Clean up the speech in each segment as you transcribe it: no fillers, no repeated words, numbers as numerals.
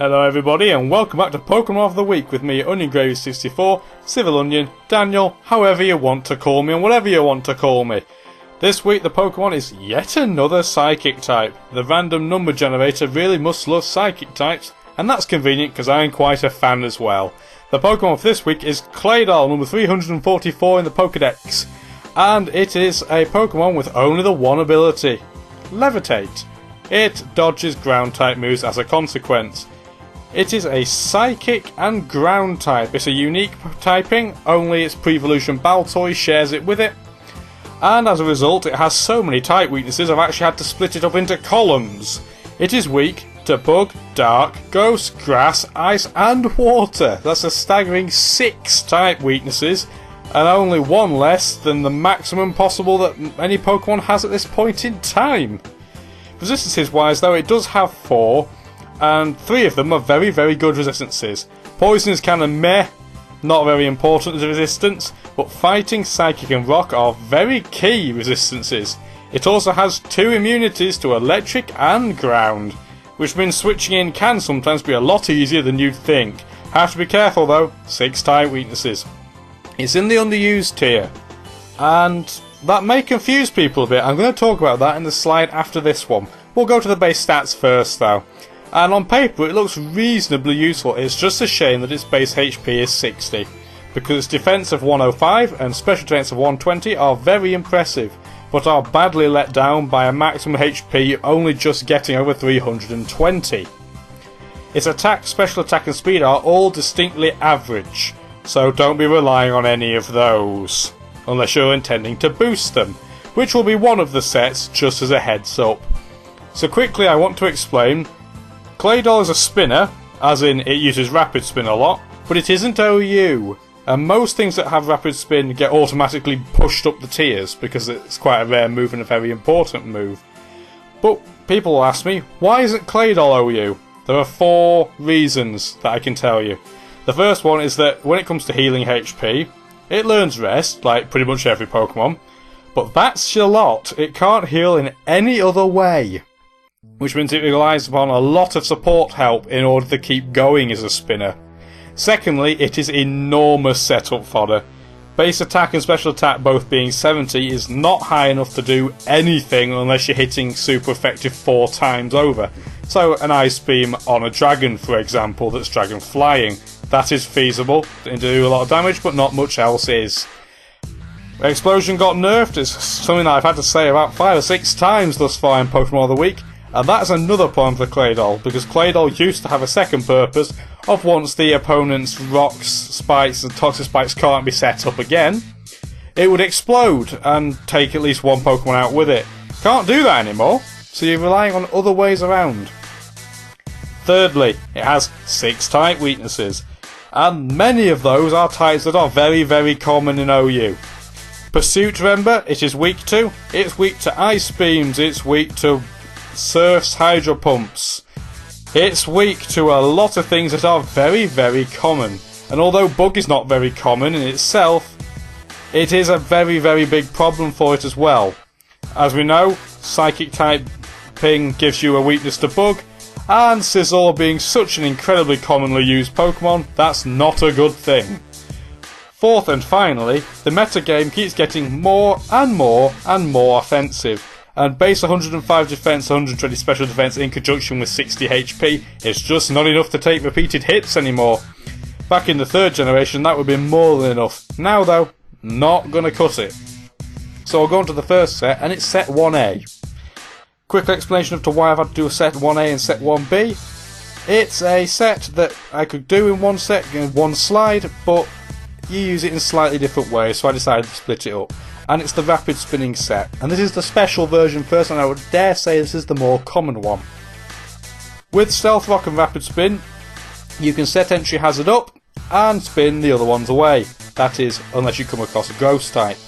Hello everybody and welcome back to Pokemon of the Week with me, OnionGravy64, Civil Onion, Daniel, however you want to call me and whatever you want to call me. This week the Pokemon is yet another Psychic type. The random number generator really must love Psychic types, and that's convenient because I'm quite a fan as well. The Pokemon for this week is Claydol, number 344 in the Pokedex, and it is a Pokemon with only the one ability, Levitate. It dodges ground type moves as a consequence. It is a Psychic and Ground type. It's a unique typing, only its pre-evolution Baltoy shares it with it. And as a result, it has so many type weaknesses I've actually had to split it up into columns. It is weak to Bug, Dark, Ghost, Grass, Ice and Water. That's a staggering 6 type weaknesses, and only one less than the maximum possible that any Pokemon has at this point in time. Resistances wise though, it does have 4. And 3 of them are very, very good resistances. Poison is kind of meh, not very important as a resistance, but Fighting, Psychic and Rock are very key resistances. It also has 2 immunities to Electric and Ground, which means switching in can sometimes be a lot easier than you'd think. Have to be careful though, 6 type weaknesses. It's in the underused tier, and that may confuse people a bit. I'm going to talk about that in the slide after this one. We'll go to the base stats first though. And on paper it looks reasonably useful. It's just a shame that its base HP is 60, because its defense of 105 and special defense of 120 are very impressive, but are badly let down by a maximum HP only just getting over 320. Its attack, special attack and speed are all distinctly average, so don't be relying on any of those, unless you're intending to boost them, which will be one of the sets, just as a heads up. So quickly I want to explain. Claydol is a spinner, as in it uses Rapid Spin a lot, but it isn't OU, and most things that have Rapid Spin get automatically pushed up the tiers because it's quite a rare move and a very important move. But people will ask me, why isn't Claydol OU? There are 4 reasons that I can tell you. The first one is that when it comes to healing HP, it learns Rest, like pretty much every Pokemon, but that's your lot. It can't heal in any other way, which means it relies upon a lot of support help in order to keep going as a spinner. Secondly, it is enormous setup fodder. Base attack and special attack both being 70 is not high enough to do anything unless you're hitting super effective 4 times over. So an Ice Beam on a dragon, for example, that's dragon flying, that is feasible to do a lot of damage, but not much else is. Explosion got nerfed is something that I've had to say about 5 or 6 times thus far in Pokemon of the Week. And that's another problem for Claydol, because Claydol used to have a second purpose of once the opponent's rocks, spikes and toxic spikes can't be set up again, it would explode and take at least one Pokemon out with it. Can't do that anymore, so you're relying on other ways around. Thirdly, it has 6 type weaknesses, and many of those are types that are very, very common in OU. Pursuit, remember, it is weak to. It's weak to Ice Beams, it's weak to Surf's Hydro Pumps. It's weak to a lot of things that are very, very common. And although Bug is not very common in itself, it is a very, very big problem for it as well. As we know, Psychic type Ping gives you a weakness to Bug, and Sizzle being such an incredibly commonly used Pokemon, that's not a good thing. Fourth and finally, the metagame keeps getting more and more and more offensive. And base 105 defense, 120 special defense in conjunction with 60 HP is just not enough to take repeated hits anymore. Back in the 3rd generation that would be more than enough. Now though, not gonna cut it. So I'll go on to the first set, and it's set 1A. Quick explanation as to why I've had to do a set 1A and set 1B. It's a set that I could do in one set, in one slide, but you use it in slightly different ways, so I decided to split it up. And it's the Rapid Spinning set, and this is the special version first, and I would dare say this is the more common one. With Stealth Rock and Rapid Spin, you can set Entry Hazard up and spin the other ones away. That is, unless you come across a Ghost type.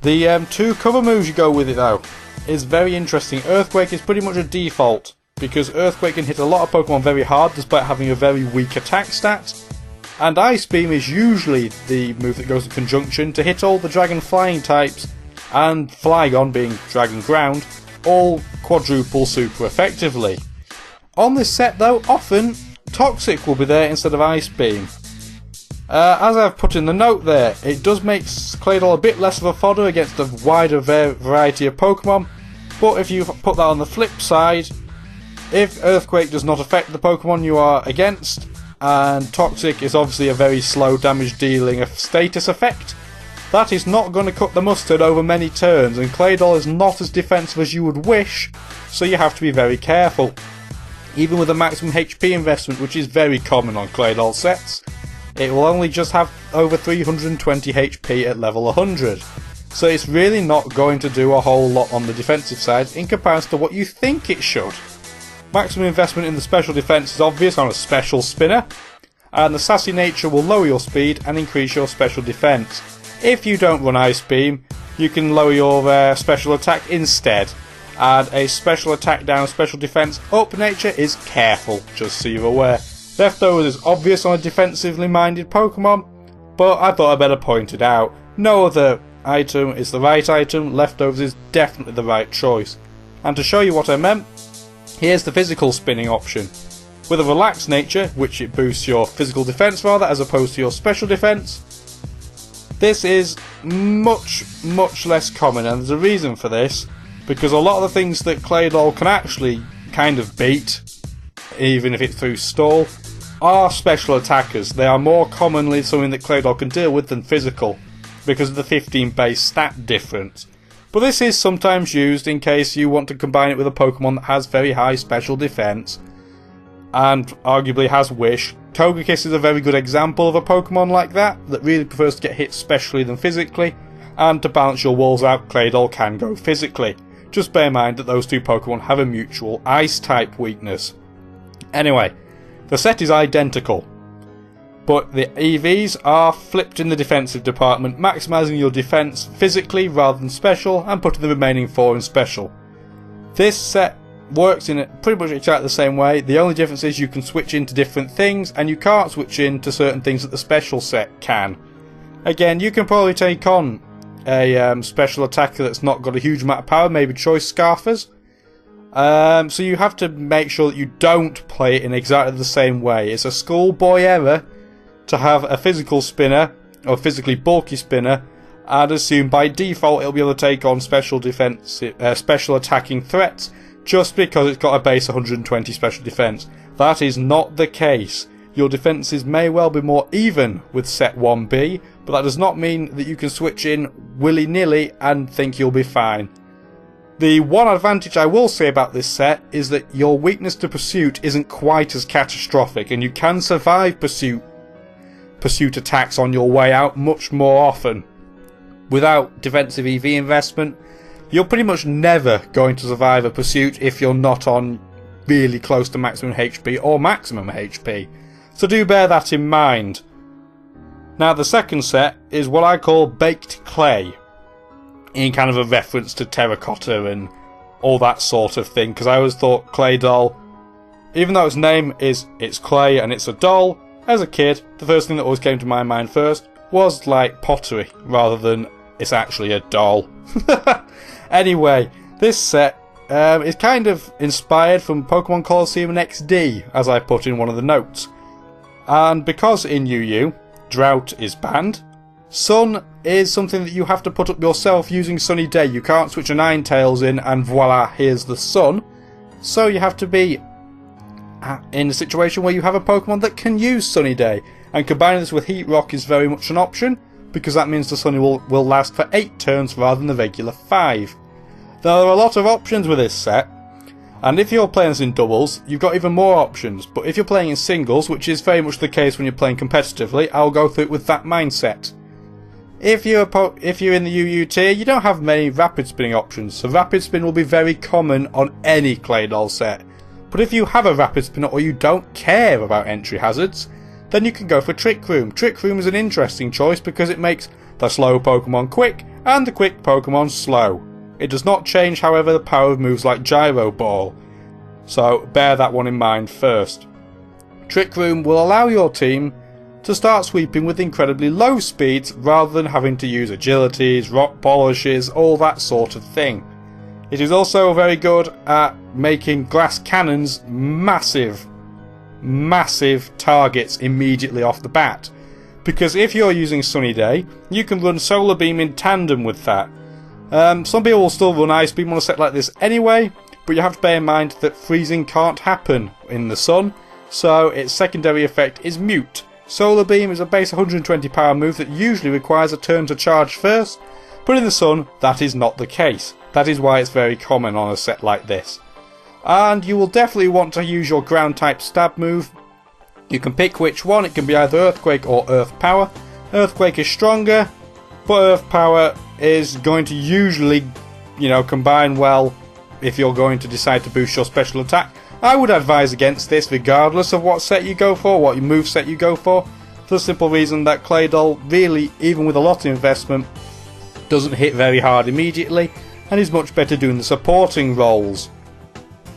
The 2 cover moves you go with it though is very interesting. Earthquake is pretty much a default, because Earthquake can hit a lot of Pokemon very hard despite having a very weak attack stat. And Ice Beam is usually the move that goes in conjunction to hit all the Dragon Flying types, and Flygon being Dragon Ground, all quadruple super effectively. On this set though, often Toxic will be there instead of Ice Beam. As I've put in the note there, it does make Claydol a bit less of a fodder against a wider variety of Pokemon, but if you put that on the flip side, if Earthquake does not affect the Pokemon you are against, and Toxic is obviously a very slow damage dealing status effect, that is not going to cut the mustard over many turns, and Claydol is not as defensive as you would wish, so you have to be very careful. Even with a maximum HP investment, which is very common on Claydol sets, it will only just have over 320 HP at level 100. So it's really not going to do a whole lot on the defensive side in comparison to what you think it should. Maximum investment in the special defense is obvious on a special spinner, and the sassy nature will lower your speed and increase your special defense. If you don't run Ice Beam, you can lower your special attack instead. And a special attack down, special defense up nature is careful, just so you're aware. Leftovers is obvious on a defensively minded Pokemon, but I thought I better point it out. No other item is the right item, Leftovers is definitely the right choice. And to show you what I meant, here's the physical spinning option. With a relaxed nature, which it boosts your physical defense rather as opposed to your special defense, this is much less common, and there's a reason for this, because a lot of the things that Claydol can actually kind of beat, even if it's through stall, are special attackers. They are more commonly something that Claydol can deal with than physical, because of the 15 base stat difference. But this is sometimes used in case you want to combine it with a Pokemon that has very high special defense, and arguably has Wish. Togekiss is a very good example of a Pokemon like that really prefers to get hit specially than physically, and to balance your walls out, Claydol can go physically. Just bear in mind that those two Pokemon have a mutual Ice-type weakness. Anyway, the set is identical, but the EVs are flipped in the defensive department, maximising your defence physically rather than special, and putting the remaining 4 in special. This set works in pretty much exactly the same way. The only difference is you can switch into different things, and you can't switch into certain things that the special set can. Again, you can probably take on a special attacker that's not got a huge amount of power, maybe Choice Scarfers. So you have to make sure that you don't play it in exactly the same way. It's a schoolboy error to have a physical spinner, or physically bulky spinner, and assume by default it'll be able to take on special attacking threats just because it's got a base 120 special defense. That is not the case. Your defenses may well be more even with set 1B, but that does not mean that you can switch in willy-nilly and think you'll be fine. The one advantage I will say about this set is that your weakness to Pursuit isn't quite as catastrophic, and you can survive Pursuit attacks on your way out much more often. Without defensive EV investment, you're pretty much never going to survive a Pursuit if you're not on really close to maximum HP or maximum HP. So do bear that in mind. Now the second set is what I call Baked Clay, in kind of a reference to terracotta and all that sort of thing, because I always thought Claydol, even though its name is It's Clay and it's a doll, as a kid the first thing that always came to my mind first was like pottery rather than it's actually a doll. Anyway, this set is kind of inspired from Pokemon Colosseum XD, as I put in one of the notes. And because in UU, Drought is banned, Sun is something that you have to put up yourself using Sunny Day. You can't switch a Ninetales in and voila, here's the sun. So you have to be in a situation where you have a Pokemon that can use Sunny Day. And combining this with Heat Rock is very much an option, because that means the Sunny will last for 8 turns rather than the regular 5. There are a lot of options with this set, and if you're playing this in doubles, you've got even more options, but if you're playing in singles, which is very much the case when you're playing competitively, I'll go through it with that mindset. If you're in the UU tier, you don't have many rapid spinning options, so rapid spin will be very common on any Claydol set. But if you have a rapid spinner or you don't care about entry hazards, then you can go for Trick Room. Trick Room is an interesting choice because it makes the slow Pokemon quick and the quick Pokemon slow. It does not change, however, the power of moves like Gyro Ball, so bear that one in mind first. Trick Room will allow your team to start sweeping with incredibly low speeds rather than having to use agilities, rock polishes, all that sort of thing. It is also very good at making glass cannons massive targets immediately off the bat. Because if you're using Sunny Day, you can run Solar Beam in tandem with that. Some people will still run Ice Beam on a set like this anyway, but you have to bear in mind that freezing can't happen in the sun, so its secondary effect is mute. Solar Beam is a base 120 power move that usually requires a turn to charge first, but in the sun that is not the case. That is why it's very common on a set like this. And you will definitely want to use your ground type stab move. You can pick which one. It can be either Earthquake or Earth Power. Earthquake is stronger, but Earth Power is going to usually, combine well if you're going to decide to boost your special attack. I would advise against this regardless of what set you go for, what move set you go for the simple reason that Claydol really, even with a lot of investment, doesn't hit very hard immediately and is much better doing the supporting roles.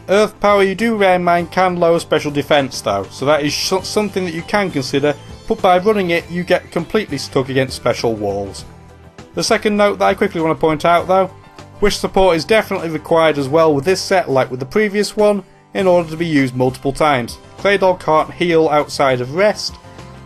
Earth Power, you do bear in mind, can lower special defense though, so that is something that you can consider, but by running it you get completely stuck against special walls. The second note that I quickly want to point out though, wish support is definitely required as well with this set, like with the previous one, in order to be used multiple times. Claydol can't heal outside of rest,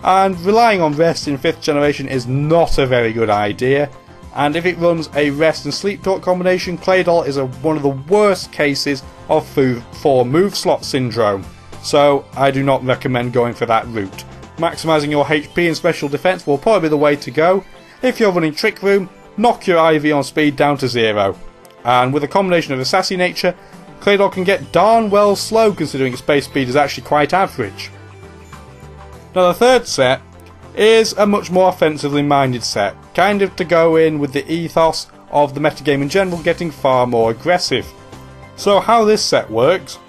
and relying on rest in 5th generation is not a very good idea, and if it runs a rest and sleep talk combination, Claydol is one of the worst cases of 4 move slot syndrome, so I do not recommend going for that route. Maximising your HP and special defense will probably be the way to go. If you're running Trick Room, knock your IV on speed down to 0, and with a combination of a sassy nature, Claydol can get darn well slow considering its base speed is actually quite average. Now the third set is a much more offensively minded set, kind of to go in with the ethos of the metagame in general getting far more aggressive. So how this set works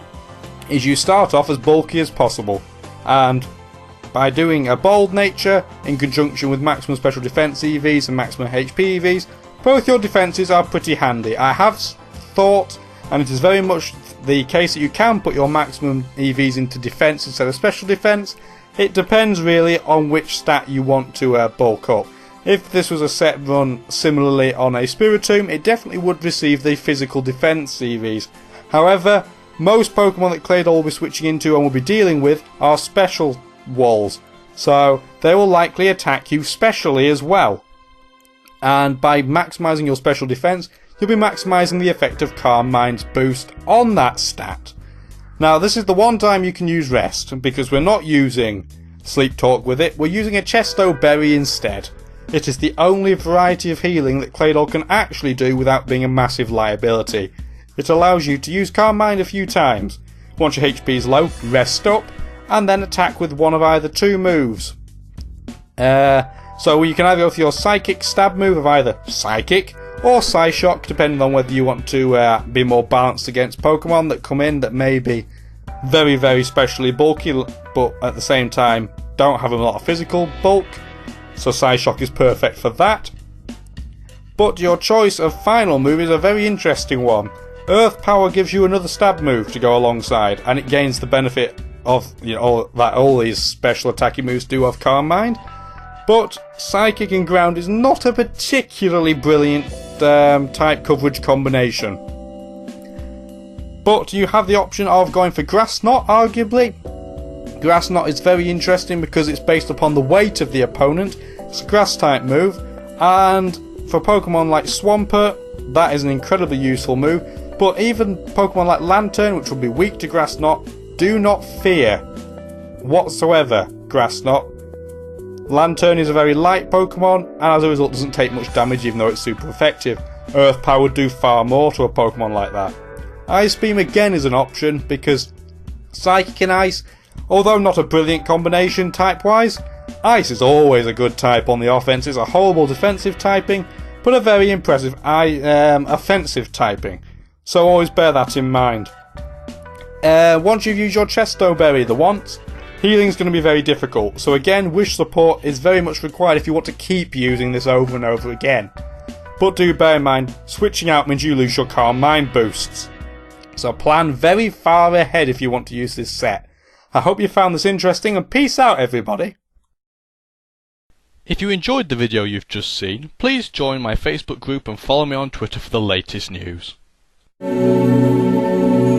is you start off as bulky as possible, and by doing a bold nature in conjunction with maximum special defense EVs and maximum HP EVs, both your defenses are pretty handy. I have thought, and it is very much the case, that you can put your maximum EVs into defense instead of special defense. It depends really on which stat you want to bulk up. If this was a set run similarly on a Spiritomb, it definitely would receive the physical defense EVs. However, most Pokemon that Claydol will be switching into and will be dealing with are special walls, so they will likely attack you specially as well. And by maximising your special defense, you'll be maximising the effect of Calm Mind's boost on that stat. Now this is the one time you can use rest, because we're not using Sleep Talk with it, we're using a Chesto Berry instead. It is the only variety of healing that Claydol can actually do without being a massive liability. It allows you to use Calm Mind a few times. Once your HP is low, rest up, and then attack with one of either 2 moves. So you can either go for your Psychic stab move of either Psychic or Psyshock, depending on whether you want to be more balanced against Pokemon that come in that may be very, very specially bulky, but at the same time don't have a lot of physical bulk, so Psyshock is perfect for that. But your choice of final move is a very interesting one. Earth Power gives you another stab move to go alongside, and it gains the benefit of all these special attacking moves do have Calm Mind. But Psychic and Ground is not a particularly brilliant type coverage combination. But you have the option of going for Grass Knot, arguably. Grass Knot is very interesting because it's based upon the weight of the opponent. It's a grass type move, and for Pokemon like Swampert, that is an incredibly useful move. But even Pokemon like Lantern, which will be weak to Grass Knot, do not fear whatsoever Grass Knot. Lantern is a very light Pokemon, and as a result doesn't take much damage even though it's super effective. Earth Power would do far more to a Pokemon like that. Ice Beam again is an option because Psychic and Ice, although not a brilliant combination type-wise, Ice is always a good type on the offense. It's a horrible defensive typing, but a very impressive offensive typing. So always bear that in mind. Once you've used your Chesto Berry, the once, healing is going to be very difficult. So again, wish support is very much required if you want to keep using this over and over again. But do bear in mind, switching out means you lose your Calm Mind boosts. So plan very far ahead if you want to use this set. I hope you found this interesting, and peace out everybody. If you enjoyed the video you've just seen, please join my Facebook group and follow me on Twitter for the latest news. you.